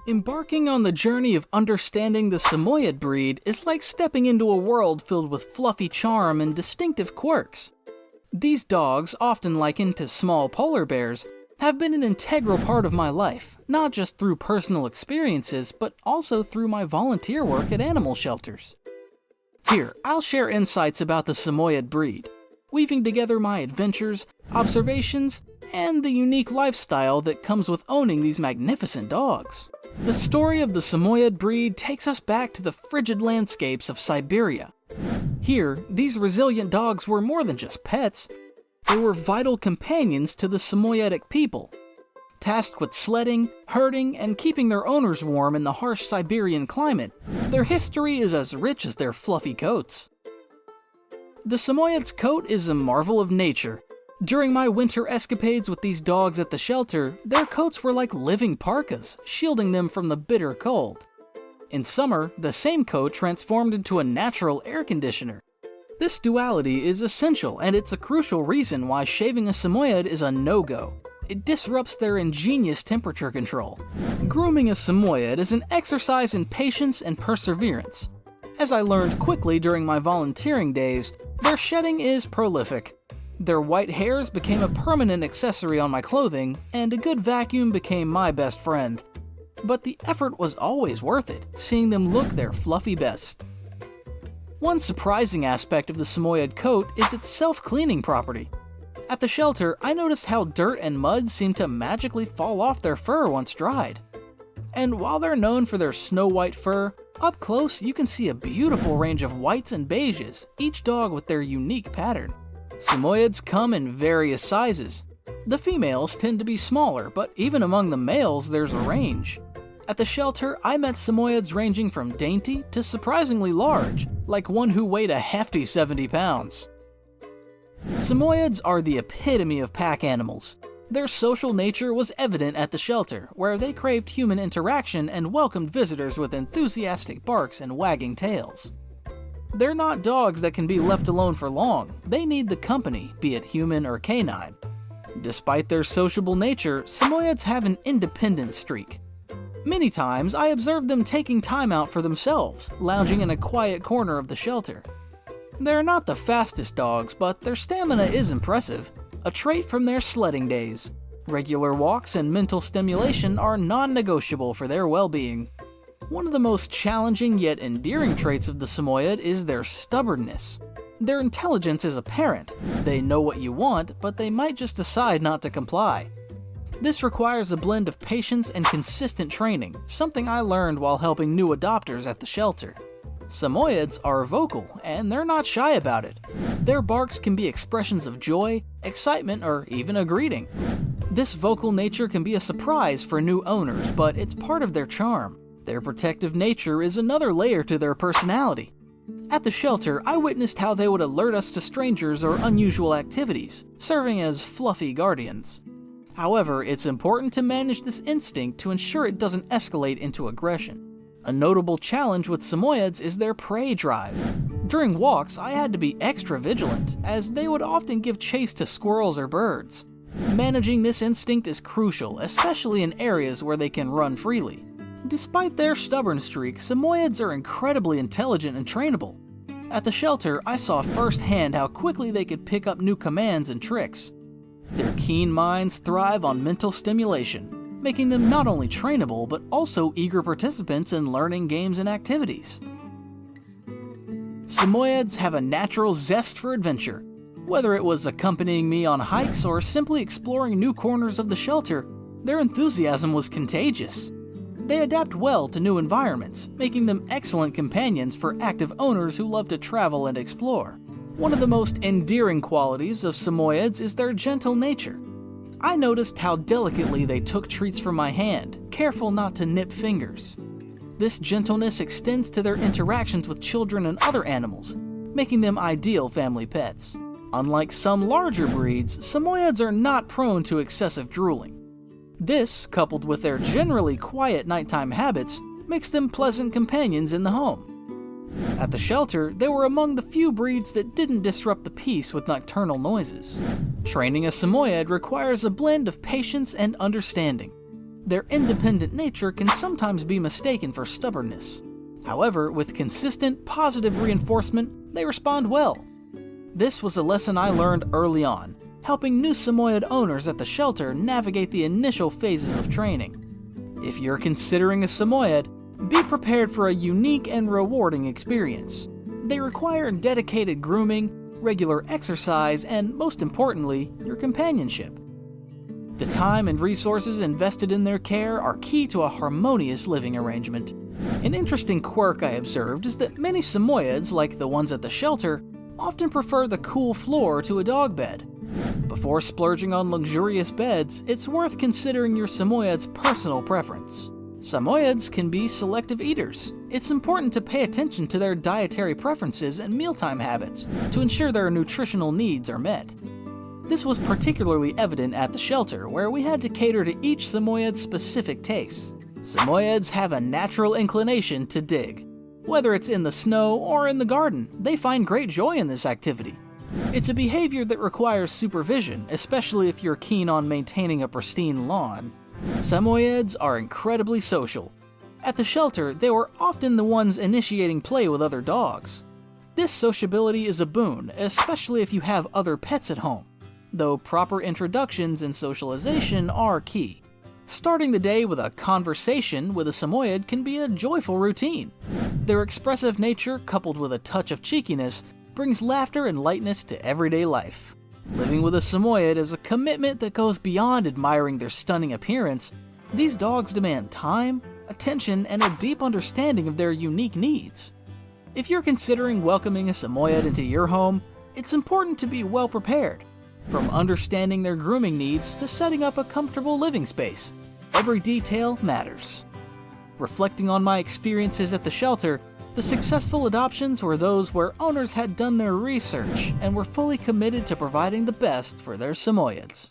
Embarking on the journey of understanding the Samoyed breed is like stepping into a world filled with fluffy charm and distinctive quirks. These dogs, often likened to small polar bears, have been an integral part of my life, not just through personal experiences, but also through my volunteer work at animal shelters. Here, I'll share insights about the Samoyed breed, weaving together my adventures, observations, and the unique lifestyle that comes with owning these magnificent dogs. The story of the Samoyed breed takes us back to the frigid landscapes of Siberia. Here, these resilient dogs were more than just pets. They were vital companions to the Samoyedic people, tasked with sledding, herding, and keeping their owners warm in the harsh Siberian climate. Their history is as rich as their fluffy coats. The Samoyed's coat is a marvel of nature. During my winter escapades with these dogs at the shelter, their coats were like living parkas, shielding them from the bitter cold. In summer, the same coat transformed into a natural air conditioner. This duality is essential, and it's a crucial reason why shaving a Samoyed is a no-go. It disrupts their ingenious temperature control. Grooming a Samoyed is an exercise in patience and perseverance. As I learned quickly during my volunteering days, their shedding is prolific. Their white hairs became a permanent accessory on my clothing, and a good vacuum became my best friend. But the effort was always worth it, seeing them look their fluffy best. One surprising aspect of the Samoyed coat is its self-cleaning property. At the shelter, I noticed how dirt and mud seem to magically fall off their fur once dried. And while they're known for their snow-white fur, up close you can see a beautiful range of whites and beiges, each dog with their unique pattern. Samoyeds come in various sizes. The females tend to be smaller, but even among the males there's a range. At the shelter, I met Samoyeds ranging from dainty to surprisingly large, like one who weighed a hefty 70 pounds. Samoyeds are the epitome of pack animals. Their social nature was evident at the shelter, where they craved human interaction and welcomed visitors with enthusiastic barks and wagging tails. They're not dogs that can be left alone for long. They need the company, be it human or canine. Despite their sociable nature, Samoyeds have an independent streak. Many times, I observed them taking time out for themselves, lounging in a quiet corner of the shelter. They're not the fastest dogs, but their stamina is impressive, a trait from their sledding days. Regular walks and mental stimulation are non-negotiable for their well-being. One of the most challenging yet endearing traits of the Samoyed is their stubbornness. Their intelligence is apparent. They know what you want, but they might just decide not to comply. This requires a blend of patience and consistent training, something I learned while helping new adopters at the shelter. Samoyeds are vocal, and they're not shy about it. Their barks can be expressions of joy, excitement, or even a greeting. This vocal nature can be a surprise for new owners, but it's part of their charm. Their protective nature is another layer to their personality. At the shelter, I witnessed how they would alert us to strangers or unusual activities, serving as fluffy guardians. However, it's important to manage this instinct to ensure it doesn't escalate into aggression. A notable challenge with Samoyeds is their prey drive. During walks, I had to be extra vigilant, as they would often give chase to squirrels or birds. Managing this instinct is crucial, especially in areas where they can run freely. Despite their stubborn streak, Samoyeds are incredibly intelligent and trainable. At the shelter, I saw firsthand how quickly they could pick up new commands and tricks. Their keen minds thrive on mental stimulation, making them not only trainable, but also eager participants in learning games and activities. Samoyeds have a natural zest for adventure. Whether it was accompanying me on hikes or simply exploring new corners of the shelter, their enthusiasm was contagious. They adapt well to new environments, making them excellent companions for active owners who love to travel and explore. One of the most endearing qualities of Samoyeds is their gentle nature. I noticed how delicately they took treats from my hand, careful not to nip fingers. This gentleness extends to their interactions with children and other animals, making them ideal family pets. Unlike some larger breeds, Samoyeds are not prone to excessive drooling. This, coupled with their generally quiet nighttime habits, makes them pleasant companions in the home. At the shelter, they were among the few breeds that didn't disrupt the peace with nocturnal noises. Training a Samoyed requires a blend of patience and understanding. Their independent nature can sometimes be mistaken for stubbornness. However, with consistent, positive reinforcement, they respond well. This was a lesson I learned early on, helping new Samoyed owners at the shelter navigate the initial phases of training. If you're considering a Samoyed, be prepared for a unique and rewarding experience. They require dedicated grooming, regular exercise, and most importantly, your companionship. The time and resources invested in their care are key to a harmonious living arrangement. An interesting quirk I observed is that many Samoyeds, like the ones at the shelter, often prefer the cool floor to a dog bed. Before splurging on luxurious beds, it's worth considering your Samoyed's personal preference. Samoyeds can be selective eaters. It's important to pay attention to their dietary preferences and mealtime habits to ensure their nutritional needs are met. This was particularly evident at the shelter, where we had to cater to each Samoyed's specific tastes. Samoyeds have a natural inclination to dig. Whether it's in the snow or in the garden, they find great joy in this activity. It's a behavior that requires supervision, especially if you're keen on maintaining a pristine lawn. Samoyeds are incredibly social. At the shelter, they were often the ones initiating play with other dogs. This sociability is a boon, especially if you have other pets at home, though proper introductions and socialization are key. Starting the day with a conversation with a Samoyed can be a joyful routine. Their expressive nature, coupled with a touch of cheekiness, brings laughter and lightness to everyday life. Living with a Samoyed is a commitment that goes beyond admiring their stunning appearance. These dogs demand time, attention, and a deep understanding of their unique needs. If you're considering welcoming a Samoyed into your home, it's important to be well prepared. From understanding their grooming needs to setting up a comfortable living space, every detail matters. Reflecting on my experiences at the shelter, the successful adoptions were those where owners had done their research and were fully committed to providing the best for their Samoyeds.